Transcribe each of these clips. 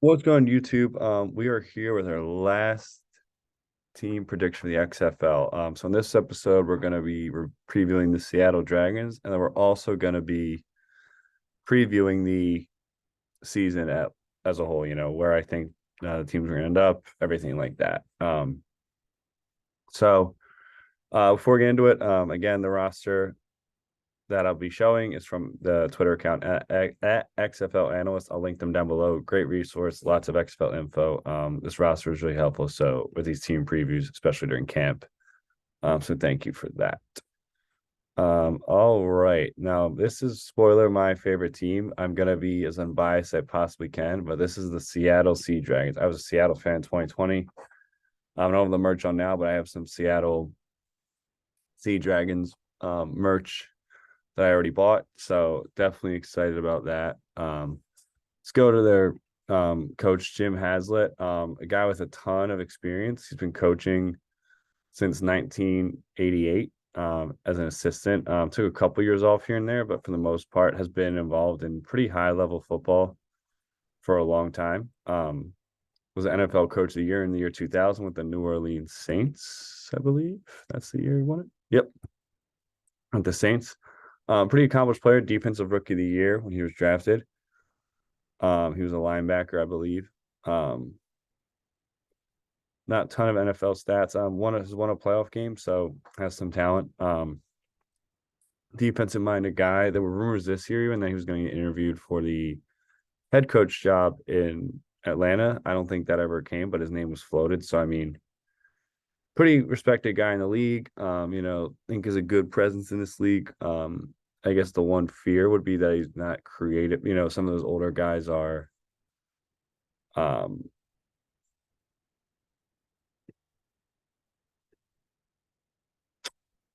What's going on YouTube? We are here with our last team prediction for the XFL. So in this episode, we're previewing the Seattle Dragons, and then we're also going to be previewing the season as a whole. Where I think the teams are going to end up, everything like that. So before we get into it, again, the roster that I'll be showing is from the Twitter account at XFL Analyst. I'll link them down below. Great resource, lots of XFL info. This roster is really helpful. So with these team previews, especially during camp. So thank you for that. All right. Now this is spoiler, my favorite team. I'm gonna be as unbiased as I possibly can, but this is the Seattle Sea Dragons. I was a Seattle fan in 2020. I don't have the merch on now, but I have some Seattle Sea Dragons merch that I already bought. So definitely excited about that. Let's go to their coach, Jim Haslett, a guy with a ton of experience. He's been coaching since 1988 as an assistant. Took a couple years off here and there, but for the most part has been involved in pretty high level football for a long time. Was an NFL Coach of the Year in the year 2000 with the New Orleans Saints, I believe. That's the year he won it. Yep, with the Saints. Pretty accomplished player, defensive rookie of the year when he was drafted. He was a linebacker, I believe. Not a ton of NFL stats. Has won a playoff game, so has some talent. Defensive minded guy. There were rumors this year even that he was going to get interviewed for the head coach job in Atlanta. I don't think that ever came, but his name was floated. So I mean, pretty respected guy in the league. I think is a good presence in this league. I guess the one fear would be that he's not creative. Some of those older guys are um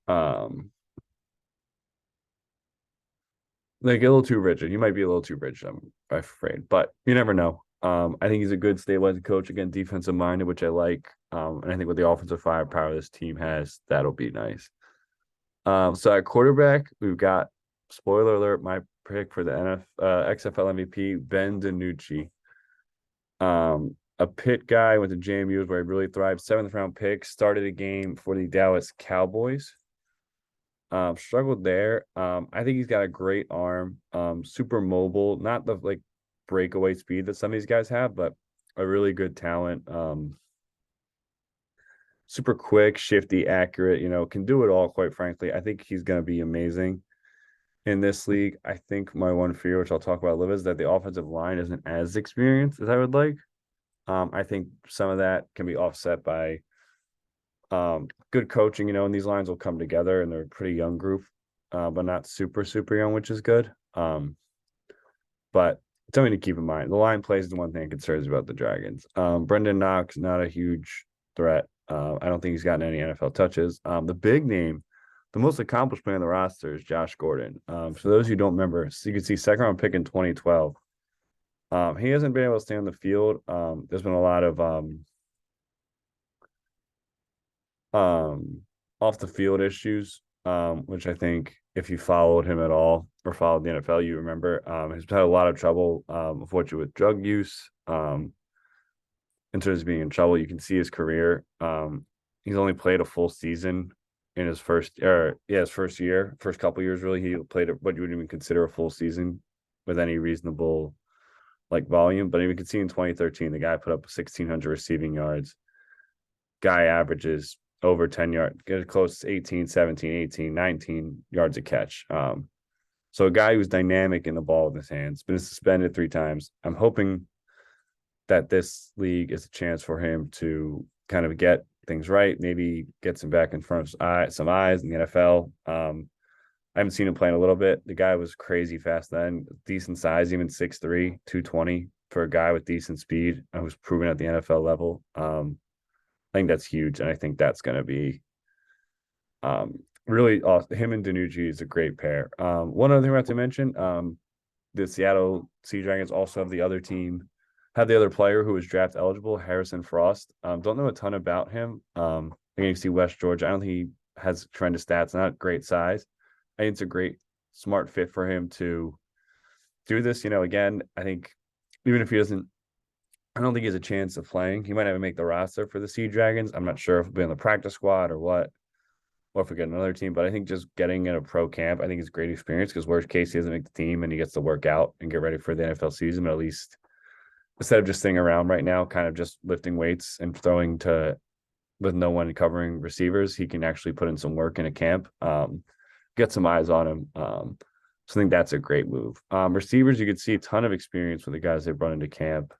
um like a little too rigid. He might be a little too rigid, I'm afraid, but you never know. I think he's a good stabilizing coach, again, defensive minded, which I like. And I think with the offensive firepower this team has, that'll be nice. So at quarterback, we've got spoiler alert, my pick for the XFL MVP, Ben Denucci. A pit guy with the JMU where he really thrived. Seventh round pick, started a game for the Dallas Cowboys. Struggled there. I think he's got a great arm. Super mobile, not the like breakaway speed that some of these guys have, but a really good talent. Super quick, shifty, accurate, can do it all, quite frankly. I think he's going to be amazing in this league. I think my one fear, which I'll talk about a little bit, is that the offensive line isn't as experienced as I would like. I think some of that can be offset by good coaching, and these lines will come together and they're a pretty young group, but not super, super young, which is good. But something to keep in mind. The line plays is the one thing that concerns about the Dragons. Brendan Knox, not a huge threat. I don't think he's gotten any NFL touches. The big name, the most accomplished player on the roster is Josh Gordon. For those who don't remember, so you can see second round pick in 2012. He hasn't been able to stay on the field. There's been a lot of off the field issues, which I think if you followed him at all or followed the NFL, you remember. He's had a lot of trouble, unfortunately, with drug use. In terms of being in trouble, you can see his career. He's only played a full season in his first year, first couple years really. He played what you would even consider a full season with any reasonable like volume. But you can see in 2013, the guy put up 1,600 receiving yards. Guy averages over 10 yards, get close to 18, 17, 18, 19 yards a catch. So a guy who's dynamic in the ball in his hands, been suspended 3 times. I'm hoping that this league is a chance for him to kind of get things right, maybe get some back in front of some eyes in the NFL. I haven't seen him playing a little bit. The guy was crazy fast then, decent size, even 6'3", 220 for a guy with decent speed who's proven at the NFL level. I think that's huge, and I think that's going to be really awesome. Him and Denucci is a great pair. One other thing we have to mention: the Seattle Sea Dragons also have the other player who was draft eligible, Harrison Frost. Don't know a ton about him. Again, you see West Georgia. I don't think he has tremendous stats, not great size. I think it's a great, smart fit for him to do this. Again, I think even if he doesn't I don't think he has a chance of playing. He might even make the roster for the Sea Dragons. I'm not sure if he'll be on the practice squad or what, or if we get another team. But I think just getting in a pro camp, I think is a great experience because worst case he doesn't make the team and he gets to work out and get ready for the NFL season. But at least instead of just sitting around right now, kind of just lifting weights and throwing to with no one covering receivers, he can actually put in some work in a camp, get some eyes on him. So I think that's a great move. Receivers, you could see a ton of experience with the guys they've run into camp.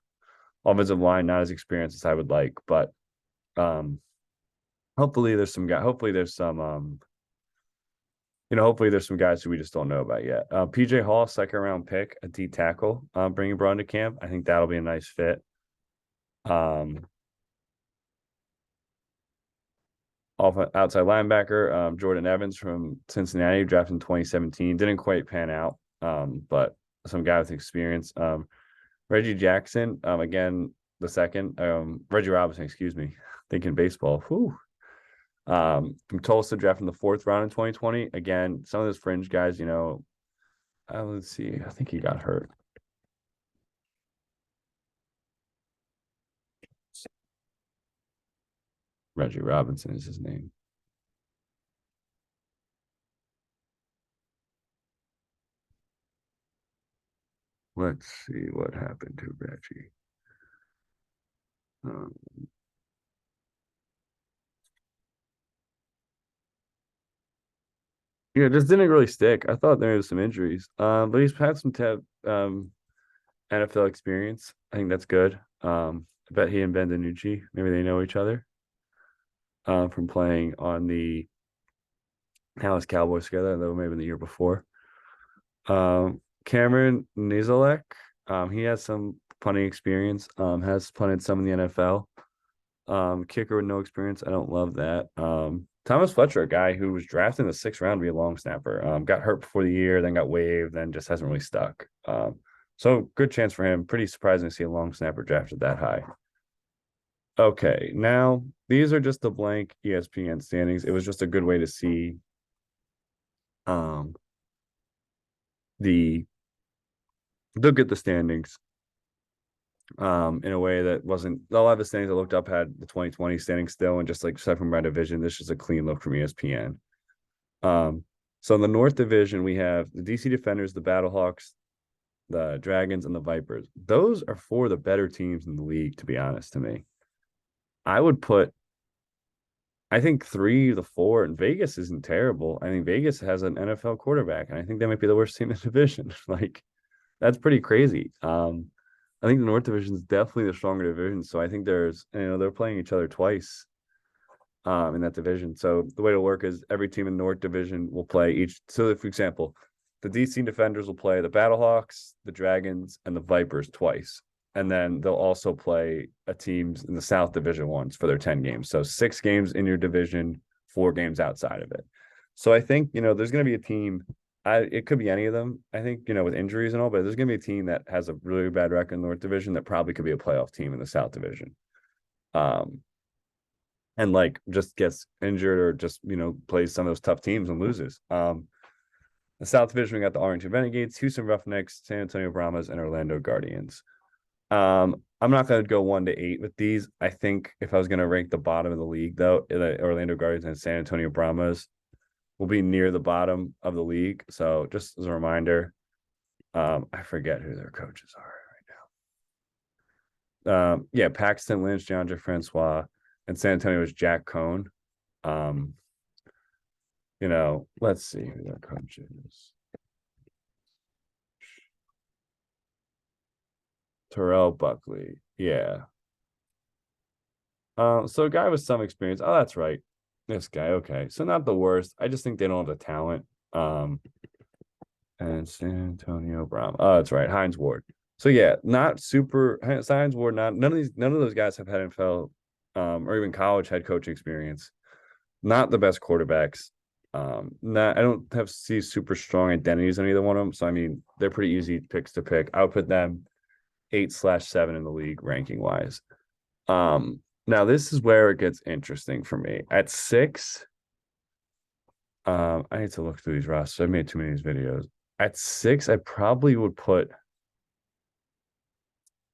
Offensive line, not as experienced as I would like, but um, hopefully there's some guy. Hopefully there's some hopefully there's some guys who we just don't know about yet. PJ Hall, second round pick, a D tackle, bringing Braun to camp. I think that'll be a nice fit. Off outside linebacker, Jordan Evans from Cincinnati, drafted in 2017, didn't quite pan out, but some guy with experience. Reggie Jackson, again, the second, Reggie Robinson, excuse me, thinking baseball. Whew. From Tulsa, drafted in the fourth round in 2020. Again, some of those fringe guys, let's see, I think he got hurt. Reggie Robinson is his name. Let's see what happened to Reggie. Yeah, it just didn't really stick. I thought there was some injuries, but he's had some NFL experience. I think that's good. I bet he and Ben Denucci, maybe they know each other from playing on the Dallas Cowboys together, though maybe the year before. Cameron Nizelek, he has some punting experience, has punted some in the NFL. Kicker with no experience. I don't love that. Thomas Fletcher, a guy who was drafted in the sixth round to be a long snapper, got hurt before the year, then got waived, then just hasn't really stuck. So good chance for him. Pretty surprising to see a long snapper drafted that high. Okay, now these are just the blank ESPN standings. It was just a good way to see the look at the standings in a way that wasn't a lot of the standings I looked up had the 2020 standings still, and just like set from my division, this is a clean look from ESPN. So in the North Division, we have the DC Defenders, the Battlehawks, the Dragons, and the Vipers. Those are four of the better teams in the league, to be honest to me. I would put, I think 3 to 4, and Vegas isn't terrible. I think Vegas has an NFL quarterback, and I think they might be the worst team in the division. Like, that's pretty crazy. I think the North Division is definitely the stronger division. So I think they're playing each other twice in that division. So the way it'll work is every team in the North Division will play each. So, for example, the DC Defenders will play the Battlehawks, the Dragons, and the Vipers twice. And then they'll also play a teams in the South Division once for their 10 games. So 6 games in your division, 4 games outside of it. So I think, there's going to be a team. It could be any of them, I think, with injuries and all, but there's going to be a team that has a really bad record in the North Division that probably could be a playoff team in the South Division. And like just gets injured or just, plays some of those tough teams and loses. The South Division, we got the Arlington Renegades, Houston Roughnecks, San Antonio Brahmas, and Orlando Guardians. I'm not going to go 1 to 8 with these. I think if I was going to rank the bottom of the league, though, the Orlando Guardians and San Antonio Brahmas will be near the bottom of the league. So just as a reminder, I forget who their coaches are right now. Yeah, Paxton Lynch, DeAndre Francois, and San Antonio is Jack Cohn. Let's see who their coach is. Terrell Buckley. Yeah. So a guy with some experience. Oh, that's right. This guy. Okay. So not the worst. I just think they don't have the talent. And San Antonio Brown. Oh, that's right. Hines Ward. So yeah, not super Hines Ward, none of those guys have had NFL or even college head coaching experience. Not the best quarterbacks. I don't see super strong identities on either one of them. So I mean, they're pretty easy picks to pick. I would put them 8/7 in the league ranking wise. Now this is where it gets interesting for me. At 6, I need to look through these rosters. I've made too many of these videos. At 6, I probably would put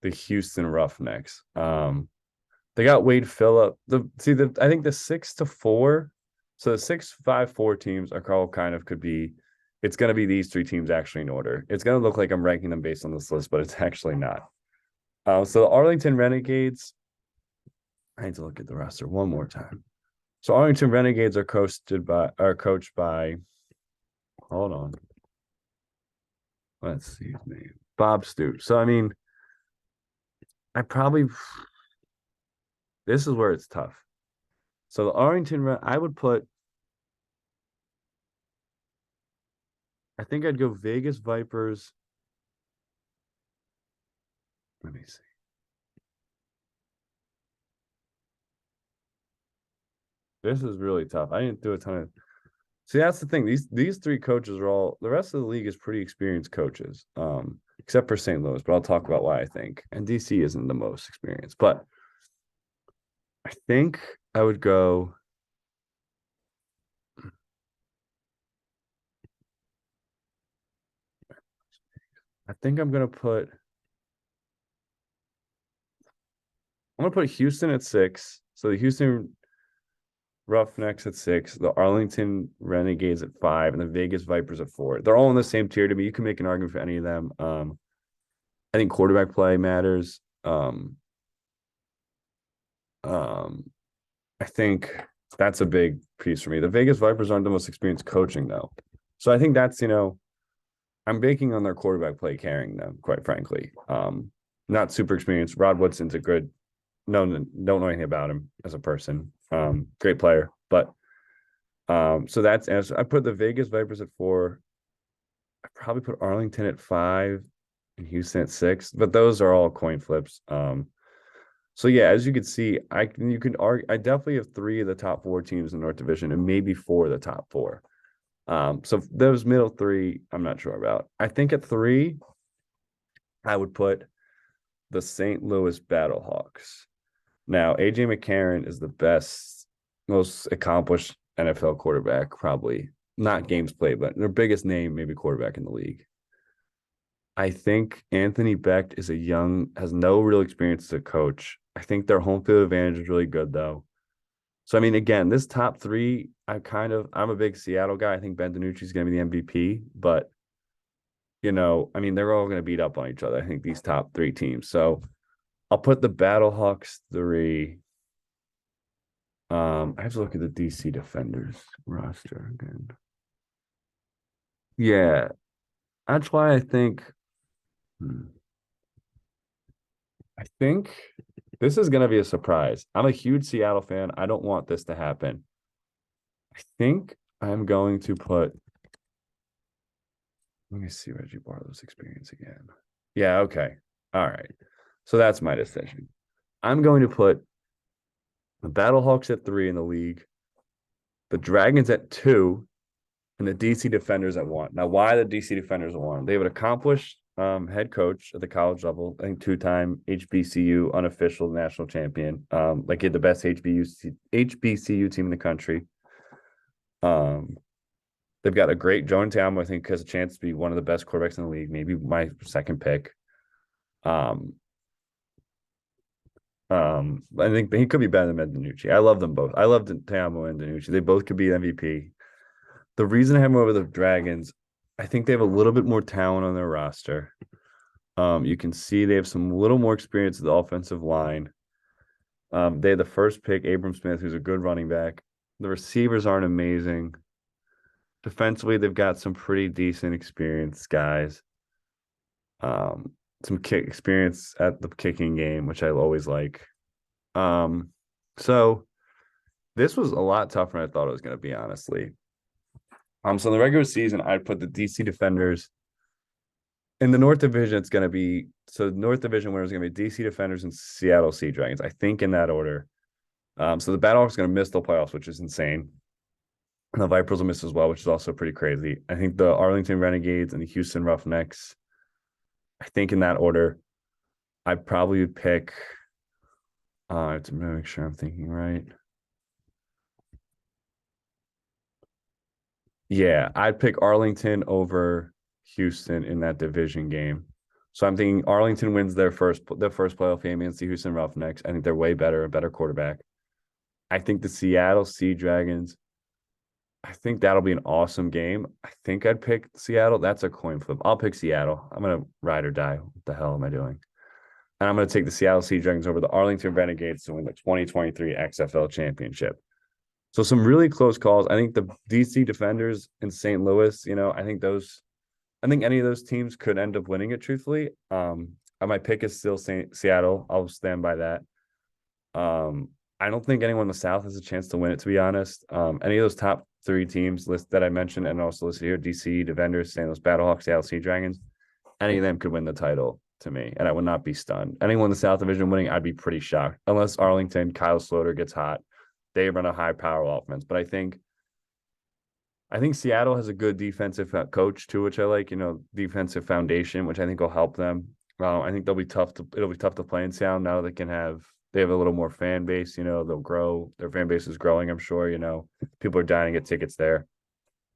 the Houston Roughnecks. They got Wade Phillip. I think the 6-4. So the 6-5-4 teams are all kind of could be. It's going to be these three teams actually in order. It's going to look like I'm ranking them based on this list, but it's actually not. So the Arlington Renegades. I need to look at the roster one more time. So Arlington Renegades are coached by. Hold on. Let's see his name. Bob Stoops. So I mean, I probably this is where it's tough. So the I would put. I think I'd go Vegas Vipers. Let me see. This is really tough. I didn't do a ton of. See, that's the thing. These three coaches are all. The rest of the league is pretty experienced coaches, except for St. Louis. But I'll talk about why I think. And DC isn't the most experienced, but I think I would go. I think I'm gonna put. I'm gonna put Houston at 6. So the Houston Roughnecks at 6, the Arlington Renegades at 5, and the Vegas Vipers at 4. They're all in the same tier to me. You can make an argument for any of them. I think quarterback play matters. I think that's a big piece for me. The Vegas Vipers aren't the most experienced coaching though, so I think that's I'm banking on their quarterback play carrying them. Quite frankly, not super experienced. Rod Woodson's a good. No, don't know anything about him as a person. Great player, but so that's answer. I put the Vegas Vipers at 4. I probably put Arlington at 5 and Houston at 6, but those are all coin flips. So yeah, as you can see, you can argue. I definitely have 3 of the top 4 teams in the North Division and maybe 4 of the top 4. So those middle 3, I'm not sure about. I think at 3, I would put the St. Louis Battlehawks. Now, AJ McCarron is the best, most accomplished NFL quarterback, probably not games played, but their biggest name, maybe quarterback in the league. I think Anthony Becht has no real experience as a coach. I think their home field advantage is really good, though. So, I mean, again, this top 3, I'm a big Seattle guy. I think Ben Denucci is going to be the MVP, but, I mean, they're all going to beat up on each other. I think these top 3 teams. So, I'll put the Battlehawks 3. I have to look at the DC Defenders roster again. Yeah, that's why I think. I think this is going to be a surprise. I'm a huge Seattle fan. I don't want this to happen. I think I'm going to put. Let me see Reggie Barlow's experience again. Yeah, okay. All right. So that's my decision. I'm going to put the Battlehawks at 3 in the league, the Dragons at 2, and the DC Defenders at 1. Now, why the DC Defenders at 1? They have an accomplished head coach at the college level, I think 2-time HBCU unofficial national champion. He had the best HBCU team in the country. They've got a great Jonah Tamo, I think, has a chance to be one of the best quarterbacks in the league, maybe my second pick. I think he could be better than Ben Denucci. I love them both. I love Tamo and Denucci. They both could be MVP. The reason I have him over the Dragons, I think they have a little bit more talent on their roster. You can see they have some little more experience at the offensive line. They had the first pick, Abram Smith, who's a good running back. The receivers aren't amazing. Defensively, they've got some pretty decent experienced guys. Some kick experience at the kicking game, which I always like. So this was a lot tougher than I thought it was going to be, honestly. So in the regular season, I'd put the DC Defenders in the North Division. It's going to be North Division winners are going to be DC Defenders and Seattle Sea Dragons. I think in that order. So the Battlehawks are going to miss the playoffs, which is insane. And the Vipers will miss as well, which is also pretty crazy. I think the Arlington Renegades and the Houston Roughnecks. I think in that order, I probably would pick. To make sure I'm thinking right. Yeah, I'd pick Arlington over Houston in that division game. So I'm thinking Arlington wins their first playoff game against the Houston Roughnecks. I think they're way better, a better quarterback. I think the Seattle Sea Dragons. I think that'll be an awesome game. I think I'd pick Seattle. That's a coin flip. I'll pick Seattle. I'm gonna ride or die. What the hell am I doing? And I'm gonna take the Seattle Sea Dragons over the Arlington Renegades to win the 2023 XFL championship. So some really close calls. I think the DC Defenders in St. Louis, I think any of those teams could end up winning it, truthfully. My pick is still Seattle. I'll stand by that. I don't think anyone in the South has a chance to win it, to be honest. Any of those top three teams that I mentioned and also listed here, DC Defenders, St. Louis Battlehawks, Seattle Sea Dragons, any of them could win the title to me, and I would not be stunned. Anyone in the South Division winning, I'd be pretty shocked, unless Arlington, Kyle Sloter gets hot. They run a high power offense, but I think Seattle has a good defensive coach too, which I like. Defensive foundation, which I think will help them. I think it'll be tough to play in Seattle now. They have a little more fan base. They'll grow. Their fan base is growing. I'm sure. People are dying to get tickets there.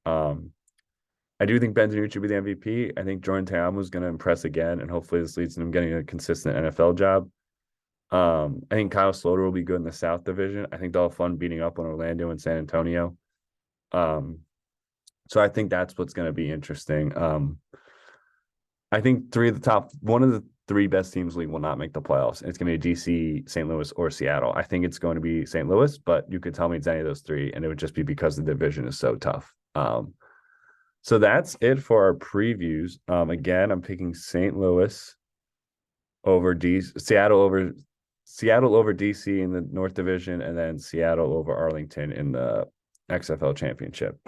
I do think Ben Denucci will be the MVP. I think Jordan Ta'amu is going to impress again, and hopefully this leads to him getting a consistent NFL job. I think Kyle Sloter will be good in the South Division. I think they'll have fun beating up on Orlando and San Antonio. So I think that's what's going to be interesting. I think one of the three best teams in the league will not make the playoffs. And it's going to be DC, St. Louis, or Seattle. I think it's going to be St. Louis, but you could tell me it's any of those three, and it would just be because the division is so tough. So that's it for our previews. Again, I'm picking St. Louis over Seattle over DC in the North Division, and then Seattle over Arlington in the XFL championship.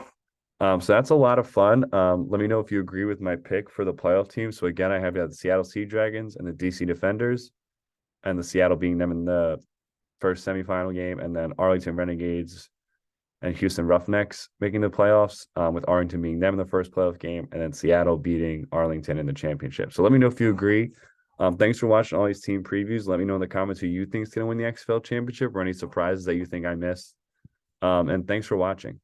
So that's a lot of fun. Let me know if you agree with my pick for the playoff team. So again, I have the Seattle Sea Dragons and the DC Defenders, and the Seattle being them in the first semifinal game, and then Arlington Renegades and Houston Roughnecks making the playoffs, with Arlington being them in the first playoff game, and then Seattle beating Arlington in the championship. So let me know if you agree. Thanks for watching all these team previews. Let me know in the comments who you think is going to win the XFL championship or any surprises that you think I missed. And thanks for watching.